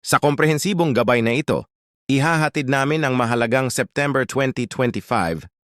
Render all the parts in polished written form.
Sa komprehensibong gabay na ito, ihahatid namin ang mahalagang September 2025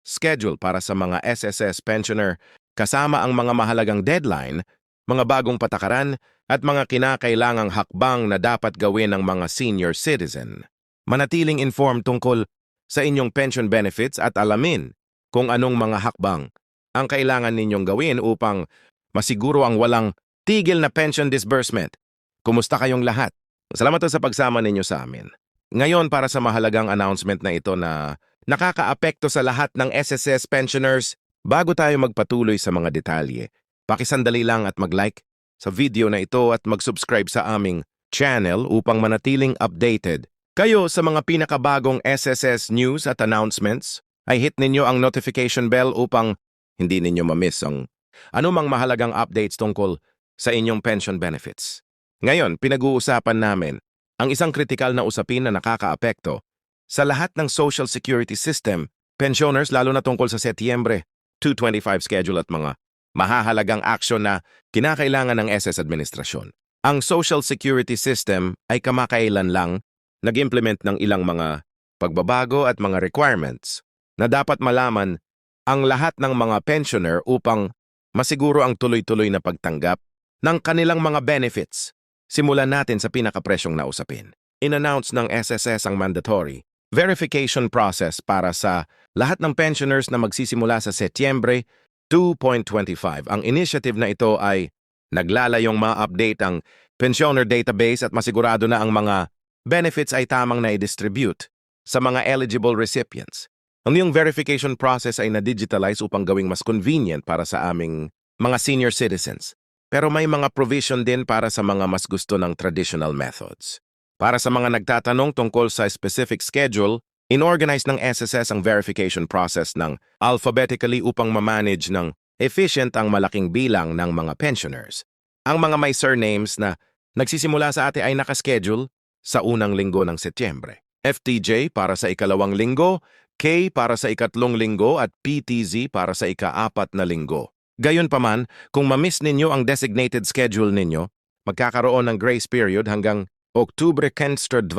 schedule para sa mga SSS pensioner kasama ang mga mahalagang deadline, mga bagong patakaran at mga kinakailangang hakbang na dapat gawin ng mga senior citizen. Manatiling informed tungkol sa inyong pension benefits at alamin kung anong mga hakbang ang kailangan ninyong gawin upang masiguro ang walang tigil na pension disbursement. Kumusta kayong lahat? Salamat sa pagsama ninyo sa amin. Ngayon para sa mahalagang announcement na ito na nakakaapekto sa lahat ng SSS pensioners, bago tayo magpatuloy sa mga detalye, pakisandali lang at mag-like sa video na ito at mag-subscribe sa aming channel upang manatiling updated. Kayo sa mga pinakabagong SSS news at announcements, ay hit ninyo ang notification bell upang hindi ninyo ma-miss ang anumang mahalagang updates tungkol sa inyong pension benefits. Ngayon, pinag-uusapan namin ang isang kritikal na usapin na nakakaapekto sa lahat ng Social Security System, pensioners lalo na tungkol sa Setyembre 225 schedule at mga mahahalagang aksyon na kinakailangan ng SS Administrasyon. Ang Social Security System ay kamakailan lang nag-implement ng ilang mga pagbabago at mga requirements na dapat malaman ang lahat ng mga pensioner upang masiguro ang tuloy-tuloy na pagtanggap ng kanilang mga benefits. Simulan natin sa pinakapresyong na usapin. In-announce ng SSS ang mandatory verification process para sa lahat ng pensioners na magsisimula sa Setyembre 2.25. Ang initiative na ito ay naglalayong ma-update ang pensioner database at masigurado na ang mga benefits ay tamang na i-distribute sa mga eligible recipients. Ang iyong verification process ay na-digitalize upang gawing mas convenient para sa aming mga senior citizens. Pero may mga provision din para sa mga mas gusto ng traditional methods. Para sa mga nagtatanong tungkol sa specific schedule, inorganize ng SSS ang verification process ng alphabetically upang ma-manage ng efficient ang malaking bilang ng mga pensioners. Ang mga may surnames na nagsisimula sa atin ay nakaschedule sa unang linggo ng Setyembre. FTJ para sa ikalawang linggo, K para sa ikatlong linggo at PTZ para sa ika-4 na linggo. Gayunpaman, kung ma-miss ninyo ang designated schedule ninyo, magkakaroon ng grace period hanggang Oktubre 2025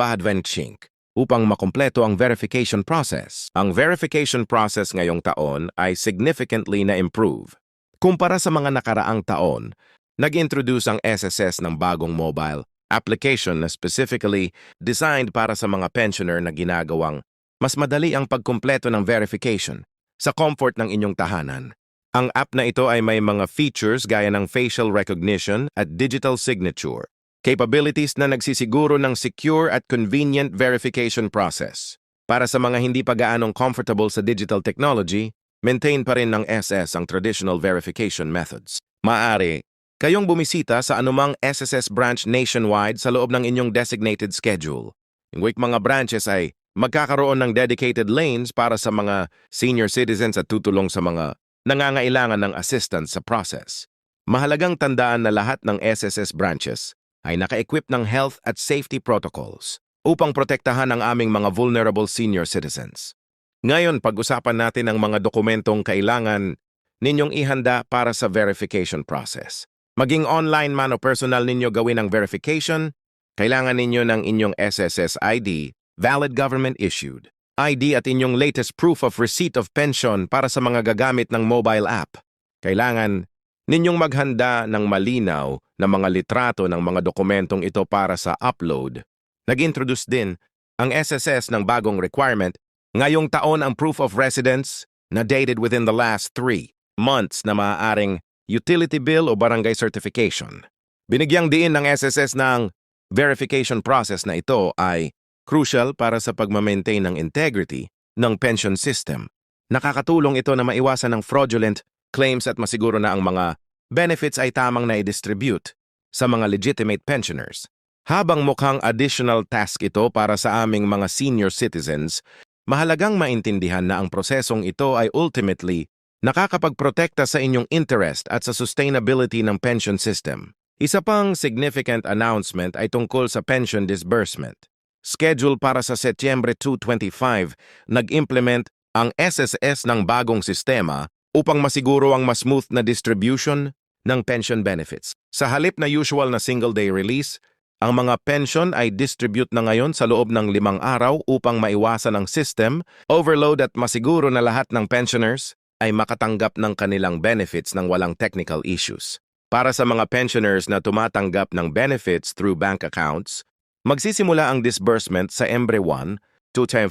upang makumpleto ang verification process. Ang verification process ngayong taon ay significantly na-improve. Kumpara sa mga nakaraang taon, nag-introduce ang SSS ng bagong mobile application na specifically designed para sa mga pensioner na ginagawang mas madali ang pagkumpleto ng verification sa comfort ng inyong tahanan. Ang app na ito ay may mga features gaya ng facial recognition at digital signature, capabilities na nagsisiguro ng secure at convenient verification process. Para sa mga hindi pa gaanong comfortable sa digital technology, maintain pa rin ng SS ang traditional verification methods. Maaari kayong bumisita sa anumang SSS branch nationwide sa loob ng inyong designated schedule. Yung mga branches ay magkakaroon ng dedicated lanes para sa mga senior citizens at tutulong sa mga nangangailangan ng assistance sa process. Mahalagang tandaan na lahat ng SSS branches ay naka-equip ng health at safety protocols upang protektahan ang aming mga vulnerable senior citizens. Ngayon, pag-usapan natin ang mga dokumentong kailangan ninyong ihanda para sa verification process. Maging online man o personal ninyo gawin ang verification, kailangan ninyo ng inyong SSS ID, valid government issued ID at inyong latest proof of receipt of pension para sa mga gagamit ng mobile app. Kailangan ninyong maghanda ng malinaw na mga litrato ng mga dokumentong ito para sa upload. Nag-introduce din ang SSS ng bagong requirement ngayong taon ang proof of residence na dated within the last 3 months na maaaring utility bill o barangay certification. Binigyang diin ng SSS ng verification process na ito ay crucial para sa pagmamaintain ng integrity ng pension system. Nakakatulong ito na maiwasan ng fraudulent claims at masiguro na ang mga benefits ay tamang na i-distribute sa mga legitimate pensioners. Habang mukhang additional task ito para sa aming mga senior citizens, mahalagang maintindihan na ang prosesong ito ay ultimately nakakapagprotekta sa inyong interest at sa sustainability ng pension system. Isa pang significant announcement ay tungkol sa pension disbursement. Schedule para sa Setyembre 225, nag-implement ang SSS ng bagong sistema upang masiguro ang mas smooth na distribution ng pension benefits. Sa halip na usual na single-day release, Ang mga pension ay distribute na ngayon sa loob ng 5 araw upang maiwasan ang system overload at masiguro na lahat ng pensioners ay makatanggap ng kanilang benefits ng walang technical issues. Para sa mga pensioners na tumatanggap ng benefits through bank accounts, magsisimula ang disbursement sa Embre 1 to 5.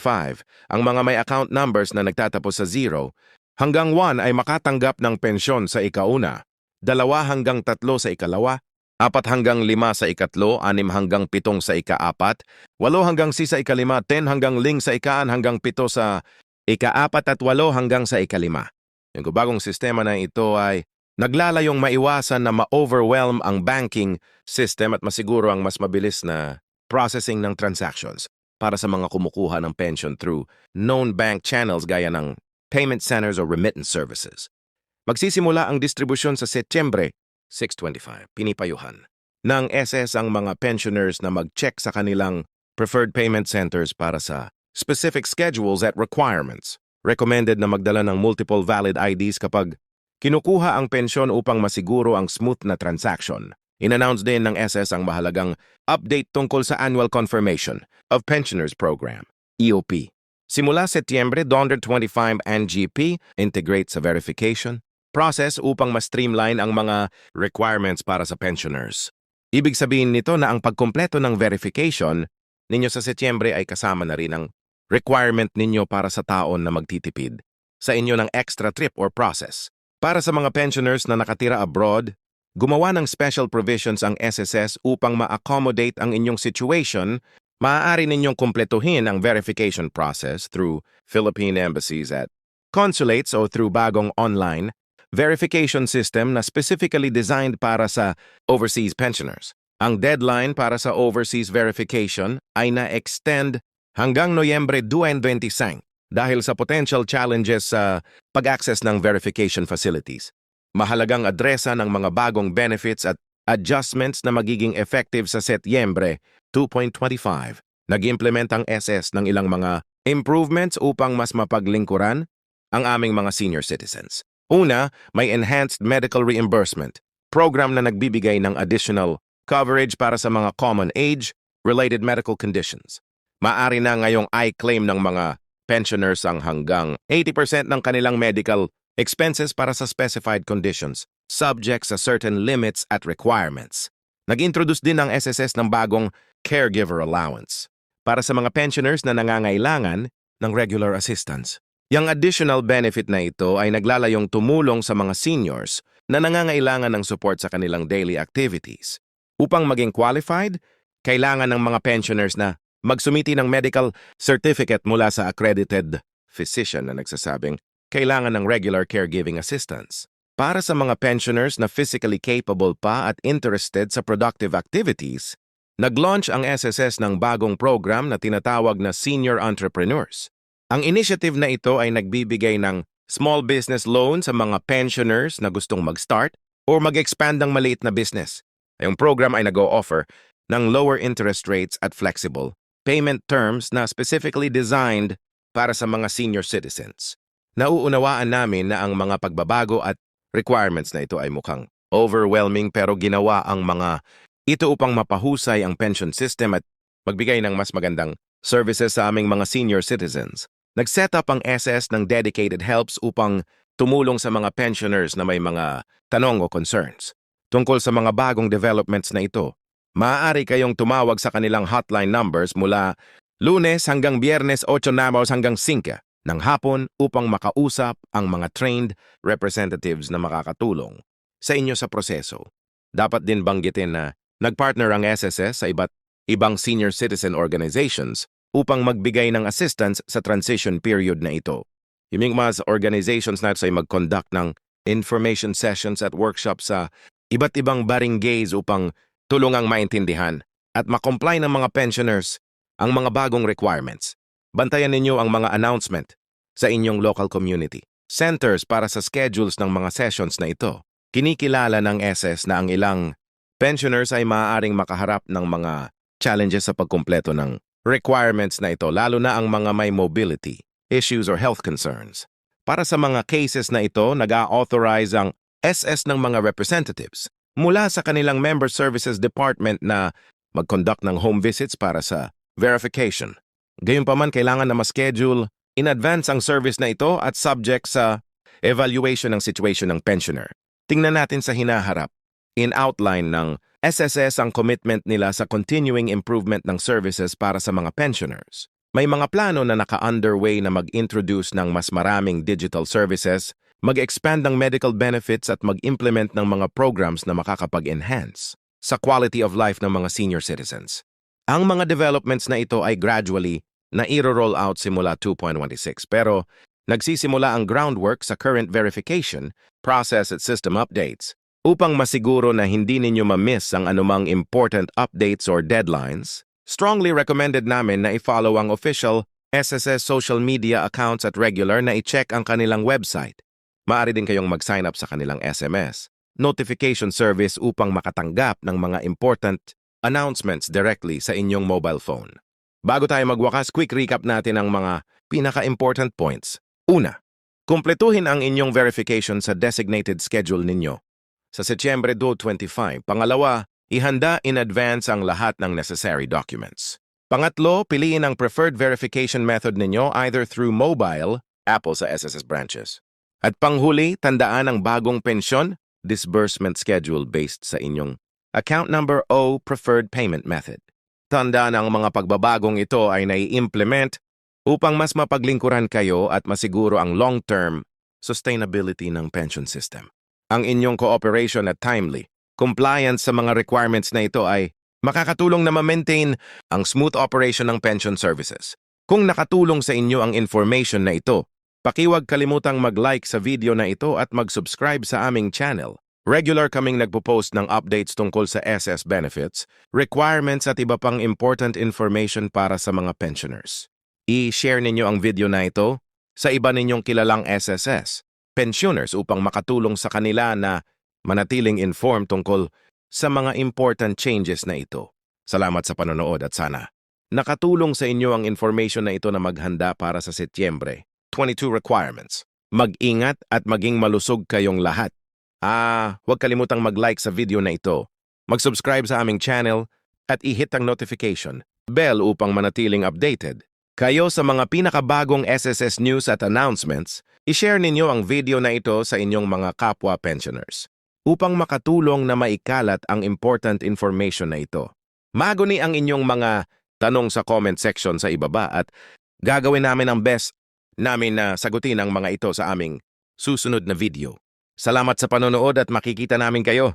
Ang mga may account numbers na nagtatapos sa 0 hanggang 1 ay makatanggap ng pensyon sa ika-1, 2 hanggang 3 sa ika-2, 4 hanggang 5 sa ika-3, 6 hanggang 7 sa ika-4, 8 hanggang 6 sa ika-5, 10 hanggang 9 sa ika-6 hanggang 7 sa ika-4 at 8 hanggang sa ika-5. Yung bagong sistema na ito ay naglalayong maiwasan na ma-overwhelm ang banking system at masiguro ang mas mabilis na processing ng transactions para sa mga kumukuha ng pension through known bank channels gaya ng payment centers o remittance services. Magsisimula ang distribusyon sa Setyembre 625, pinipayuhan ng SS ang mga pensioners na mag-check sa kanilang preferred payment centers para sa specific schedules at requirements. Recommended na magdala ng multiple valid IDs kapag kinukuha ang pensyon upang masiguro ang smooth na transaction. In-announce din ng SS ang mahalagang update tungkol sa Annual Confirmation of Pensioners Program, EOP. Simula Setyembre 25 NGP, integrate sa verification process upang ma-streamline ang mga requirements para sa pensioners. Ibig sabihin nito na ang pagkumpleto ng verification ninyo sa Setyembre ay kasama na rin ang requirement ninyo para sa taon na magtitipid sa inyo ng extra trip or process. Para sa mga pensioners na nakatira abroad, gumawa ng special provisions ang SSS upang ma-accommodate ang inyong situation. Maaari ninyong kumpletuhin ang verification process through Philippine embassies at consulates o through bagong online verification system na specifically designed para sa overseas pensioners. Ang deadline para sa overseas verification ay na-extend hanggang Noyembre 25 dahil sa potential challenges sa pag-access ng verification facilities. Mahalagang adresa ng mga bagong benefits at adjustments na magiging effective sa Setyembre 2.25. Nag-implement ang SS ng ilang mga improvements upang mas mapaglingkuran ang aming mga senior citizens. Una, may enhanced medical reimbursement, program na nagbibigay ng additional coverage para sa mga common age-related medical conditions. Maaari na ngayong i-claim ng mga pensioners ang hanggang 80% ng kanilang medical expenses para sa specified conditions, subject sa certain limits at requirements. Nag-introduce din ang SSS ng bagong caregiver allowance para sa mga pensioners na nangangailangan ng regular assistance. Yang additional benefit na ito ay naglalayong tumulong sa mga seniors na nangangailangan ng support sa kanilang daily activities. Upang maging qualified, kailangan ng mga pensioners na magsumiti ng medical certificate mula sa accredited physician na nagsasabing kailangan ng regular caregiving assistance. Para sa mga pensioners na physically capable pa at interested sa productive activities, nag-launch ang SSS ng bagong program na tinatawag na Senior Entrepreneurs. Ang initiative na ito ay nagbibigay ng small business loan sa mga pensioners na gustong mag-start o mag-expand ng maliit na business. Ang program ay nag-o-offer ng lower interest rates at flexible payment terms na specifically designed para sa mga senior citizens. Nauunawaan namin na ang mga pagbabago at requirements na ito ay mukhang overwhelming pero ginawa ang mga ito upang mapahusay ang pension system at magbigay ng mas magandang services sa aming mga senior citizens. Nag-set up ang SS ng dedicated helps upang tumulong sa mga pensioners na may mga tanong o concerns. Tungkol sa mga bagong developments na ito, maaari kayong tumawag sa kanilang hotline numbers mula Lunes hanggang Biyernes 8 hanggang 5 ng hapon upang makausap ang mga trained representatives na makakatulong sa inyo sa proseso. Dapat din banggitin na nagpartner ang SSS sa iba't ibang senior citizen organizations upang magbigay ng assistance sa transition period na ito. Yung mga organizations na ito ay mag-conduct ng information sessions at workshops sa iba't ibang barangays upang tulungang maintindihan at makomply ng mga pensioners ang mga bagong requirements. Bantayan ninyo ang mga announcement sa inyong local community centers para sa schedules ng mga sessions na ito. Kinikilala ng SS na ang ilang pensioners ay maaaring makaharap ng mga challenges sa pagkumpleto ng requirements na ito, lalo na ang mga may mobility issues or health concerns. Para sa mga cases na ito, nag-a-authorize ang SS ng mga representatives mula sa kanilang Member Services Department na mag-conduct ng home visits para sa verification. Gayunpaman, kailangan na ma-schedule in advance ang service na ito at subject sa evaluation ng situation ng pensioner. Tingnan natin sa hinaharap. In outline ng SSS ang commitment nila sa continuing improvement ng services para sa mga pensioners. May mga plano na naka-underway na mag-introduce ng mas maraming digital services, mag-expand ng medical benefits at mag-implement ng mga programs na makakapag-enhance sa quality of life ng mga senior citizens. Ang mga developments na ito ay gradually na i-roll out simula 2.16 pero nagsisimula ang groundwork sa current verification, process at system updates upang masiguro na hindi ninyo ma-miss ang anumang important updates or deadlines. Strongly recommended namin na i-follow ang official SSS social media accounts at regular na i-check ang kanilang website. Maaari din kayong mag-sign up sa kanilang SMS notification service upang makatanggap ng mga important announcements directly sa inyong mobile phone. Bago tayo magwakas, quick recap natin ang mga pinaka-important points. Una, kumpletuhin ang inyong verification sa designated schedule ninyo sa Setyembre 2025. Pangalawa, ihanda in advance ang lahat ng necessary documents. Pangatlo, piliin ang preferred verification method ninyo either through mobile, Apple sa SSS branches. At panghuli, tandaan ang bagong pensyon, disbursement schedule based sa inyong account number o preferred payment method. Tandaan ang mga pagbabagong ito ay nai-implement upang mas mapaglingkuran kayo at masiguro ang long-term sustainability ng pension system. Ang inyong cooperation at timely compliance sa mga requirements na ito ay makakatulong na ma-maintain ang smooth operation ng pension services. Kung nakatulong sa inyo ang information na ito, pakiwag kalimutang mag-like sa video na ito at mag-subscribe sa aming channel. Regular kaming nagpo-post ng updates tungkol sa SS benefits, requirements at iba pang important information para sa mga pensioners. I-share ninyo ang video na ito sa iba ninyong kilalang SSS pensioners upang makatulong sa kanila na manatiling informed tungkol sa mga important changes na ito. Salamat sa panonood at sana nakatulong sa inyo ang information na ito na maghanda para sa Setyembre 22 requirements. Mag-ingat at maging malusog kayong lahat. Huwag kalimutang mag-like sa video na ito, mag-subscribe sa aming channel at i-hit ang notification bell upang manatiling updated. Kayo sa mga pinakabagong SSS news at announcements, i-share ninyo ang video na ito sa inyong mga kapwa pensioners upang makatulong na maikalat ang important information na ito. Maguni ang inyong mga tanong sa comment section sa ibaba at gagawin namin ang best namin na sagutin ang mga ito sa aming susunod na video. Salamat sa panonood at makikita namin kayo